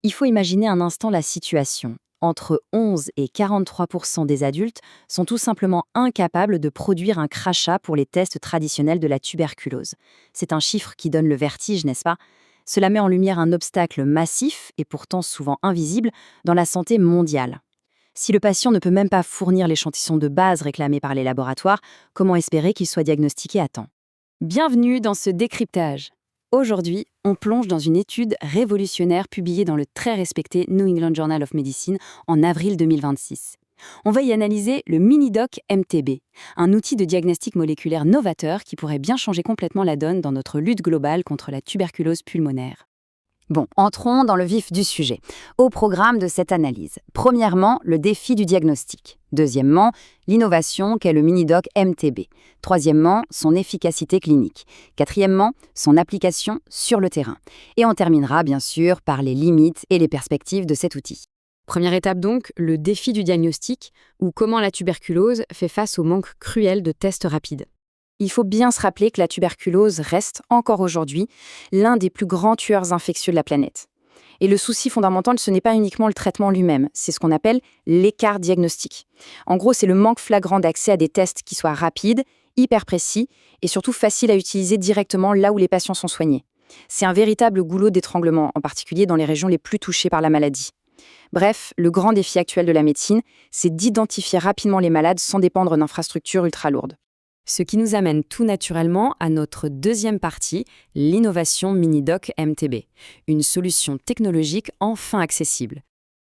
Il faut imaginer un instant la situation. Entre 11 et 43% des adultes sont tout simplement incapables de produire un crachat pour les tests traditionnels de la tuberculose. C'est un chiffre qui donne le vertige, n'est-ce pas? Cela met en lumière un obstacle massif, et pourtant souvent invisible, dans la santé mondiale. Si le patient ne peut même pas fournir l'échantillon de base réclamé par les laboratoires, comment espérer qu'il soit diagnostiqué à temps? Bienvenue dans ce décryptage. Aujourd'hui, on plonge dans une étude révolutionnaire publiée dans le très respecté New England Journal of Medicine en avril 2026. On va y analyser le Minidoc MTB, un outil de diagnostic moléculaire novateur qui pourrait bien changer complètement la donne dans notre lutte globale contre la tuberculose pulmonaire. Bon, entrons dans le vif du sujet. Au programme de cette analyse, premièrement, le défi du diagnostic. Deuxièmement, l'innovation qu'est le Minidoc MTB. Troisièmement, son efficacité clinique. Quatrièmement, son application sur le terrain. Et on terminera bien sûr par les limites et les perspectives de cet outil. Première étape donc, le défi du diagnostic, ou comment la tuberculose fait face au manque cruel de tests rapides. Il faut bien se rappeler que la tuberculose reste, encore aujourd'hui, l'un des plus grands tueurs infectieux de la planète. Et le souci fondamental, ce n'est pas uniquement le traitement lui-même, c'est ce qu'on appelle l'écart diagnostique. En gros, c'est le manque flagrant d'accès à des tests qui soient rapides, hyper précis et surtout faciles à utiliser directement là où les patients sont soignés. C'est un véritable goulot d'étranglement, en particulier dans les régions les plus touchées par la maladie. Bref, le grand défi actuel de la médecine, c'est d'identifier rapidement les malades sans dépendre d'infrastructures ultra lourdes. Ce qui nous amène tout naturellement à notre deuxième partie, l'innovation Minidoc MTB, une solution technologique enfin accessible.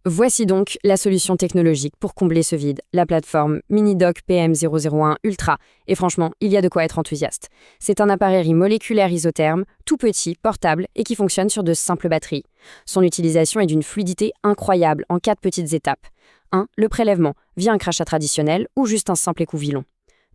Voici donc la solution technologique pour combler ce vide, la plateforme Minidoc PM001 Ultra. Et franchement, il y a de quoi être enthousiaste. C'est un appareil moléculaire isotherme, tout petit, portable et qui fonctionne sur de simples batteries. Son utilisation est d'une fluidité incroyable en 4 petites étapes. 1. Le prélèvement, via un crachat traditionnel ou juste un simple écouvillon.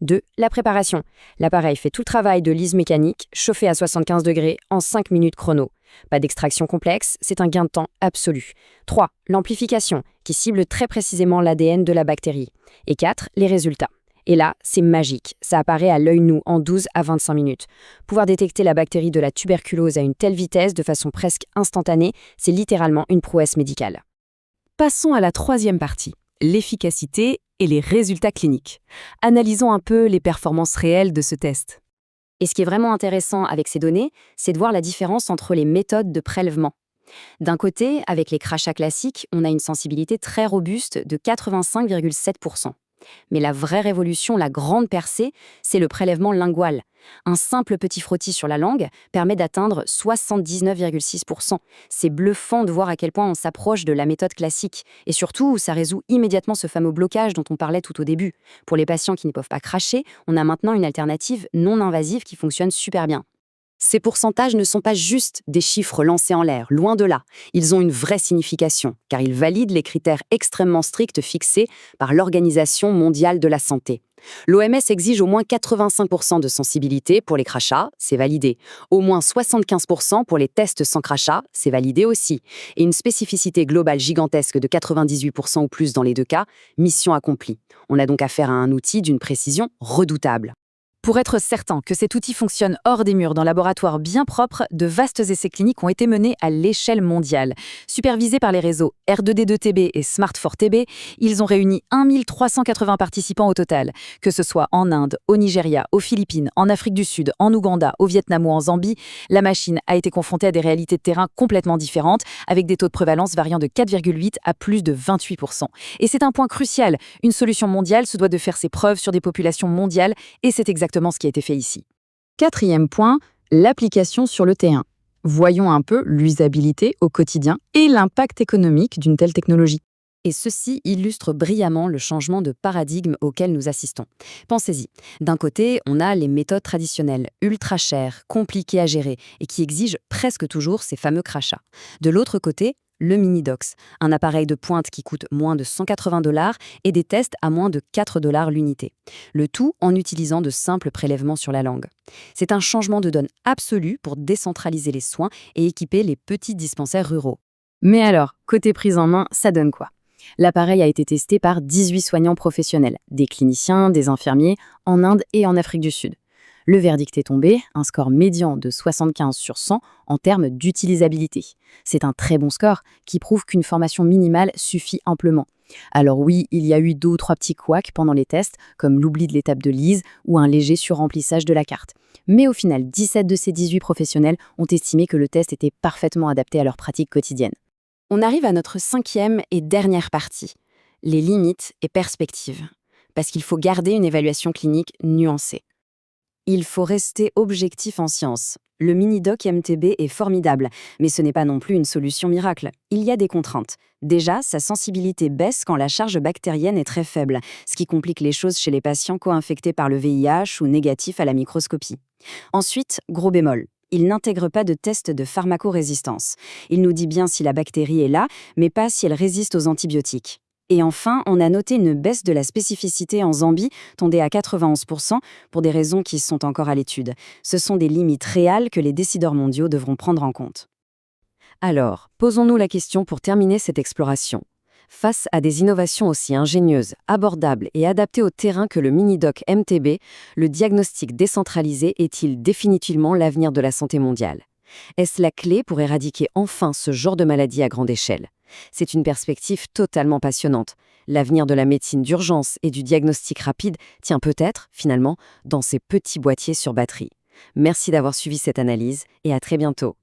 2. La préparation. L'appareil fait tout le travail de lyse mécanique, chauffé à 75 degrés en 5 minutes chrono. Pas d'extraction complexe, c'est un gain de temps absolu. 3. L'amplification, qui cible très précisément l'ADN de la bactérie. Et 4. Les résultats. Et là, c'est magique, ça apparaît à l'œil nu en 12 à 25 minutes. Pouvoir détecter la bactérie de la tuberculose à une telle vitesse de façon presque instantanée, c'est littéralement une prouesse médicale. Passons à la troisième partie, l'efficacité et les résultats cliniques. Analysons un peu les performances réelles de ce test. Et ce qui est vraiment intéressant avec ces données, c'est de voir la différence entre les méthodes de prélèvement. D'un côté, avec les crachats classiques, on a une sensibilité très robuste de 85,7%. Mais la vraie révolution, la grande percée, c'est le prélèvement lingual. Un simple petit frottis sur la langue permet d'atteindre 79,6%. C'est bluffant de voir à quel point on s'approche de la méthode classique. Et surtout, ça résout immédiatement ce fameux blocage dont on parlait tout au début. Pour les patients qui ne peuvent pas cracher, on a maintenant une alternative non invasive qui fonctionne super bien. Ces pourcentages ne sont pas juste des chiffres lancés en l'air, loin de là. Ils ont une vraie signification, car ils valident les critères extrêmement stricts fixés par l'Organisation mondiale de la santé. L'OMS exige au moins 85% de sensibilité pour les crachats, c'est validé. Au moins 75% pour les tests sans crachat, c'est validé aussi. Et une spécificité globale gigantesque de 98% ou plus dans les deux cas, mission accomplie. On a donc affaire à un outil d'une précision redoutable. Pour être certain que cet outil fonctionne hors des murs dans un laboratoire bien propre, de vastes essais cliniques ont été menés à l'échelle mondiale. Supervisés par les réseaux R2D2TB et Smart4TB, ils ont réuni 1380 participants au total. Que ce soit en Inde, au Nigeria, aux Philippines, en Afrique du Sud, en Ouganda, au Vietnam ou en Zambie, la machine a été confrontée à des réalités de terrain complètement différentes, avec des taux de prévalence variant de 4,8 à plus de 28%. Et c'est un point crucial. Une solution mondiale se doit de faire ses preuves sur des populations mondiales, et c'est exactement ce qui a été fait ici. Quatrième point, l'application sur le terrain. Voyons un peu l'usabilité au quotidien et l'impact économique d'une telle technologie. Et ceci illustre brillamment le changement de paradigme auquel nous assistons. Pensez-y. D'un côté, on a les méthodes traditionnelles, ultra chères, compliquées à gérer et qui exigent presque toujours ces fameux crachats. De l'autre côté, le Minidoc, un appareil de pointe qui coûte moins de 180 $ et des tests à moins de 4 $ l'unité. Le tout en utilisant de simples prélèvements sur la langue. C'est un changement de donne absolu pour décentraliser les soins et équiper les petits dispensaires ruraux. Mais alors, côté prise en main, ça donne quoi? L'appareil a été testé par 18 soignants professionnels, des cliniciens, des infirmiers, en Inde et en Afrique du Sud. Le verdict est tombé, un score médian de 75 sur 100 en termes d'utilisabilité. C'est un très bon score qui prouve qu'une formation minimale suffit amplement. Alors oui, il y a eu 2 ou 3 petits couacs pendant les tests, comme l'oubli de l'étape de lise ou un léger surremplissage de la carte. Mais au final, 17 de ces 18 professionnels ont estimé que le test était parfaitement adapté à leur pratique quotidienne. On arrive à notre 5e et dernière partie, les limites et perspectives. Parce qu'il faut garder une évaluation clinique nuancée. Il faut rester objectif en science. Le mini-doc MTB est formidable, mais ce n'est pas non plus une solution miracle. Il y a des contraintes. Déjà, sa sensibilité baisse quand la charge bactérienne est très faible, ce qui complique les choses chez les patients co-infectés par le VIH ou négatifs à la microscopie. Ensuite, gros bémol. Il n'intègre pas de test de pharmacorésistance. Il nous dit bien si la bactérie est là, mais pas si elle résiste aux antibiotiques. Et enfin, on a noté une baisse de la spécificité en Zambie, tombée à 91%, pour des raisons qui sont encore à l'étude. Ce sont des limites réelles que les décideurs mondiaux devront prendre en compte. Alors, posons-nous la question pour terminer cette exploration. Face à des innovations aussi ingénieuses, abordables et adaptées au terrain que le mini-doc MTB, le diagnostic décentralisé est-il définitivement l'avenir de la santé mondiale ? Est-ce la clé pour éradiquer enfin ce genre de maladie à grande échelle ? C'est une perspective totalement passionnante. L'avenir de la médecine d'urgence et du diagnostic rapide tient peut-être, finalement, dans ces petits boîtiers sur batterie. Merci d'avoir suivi cette analyse et à très bientôt.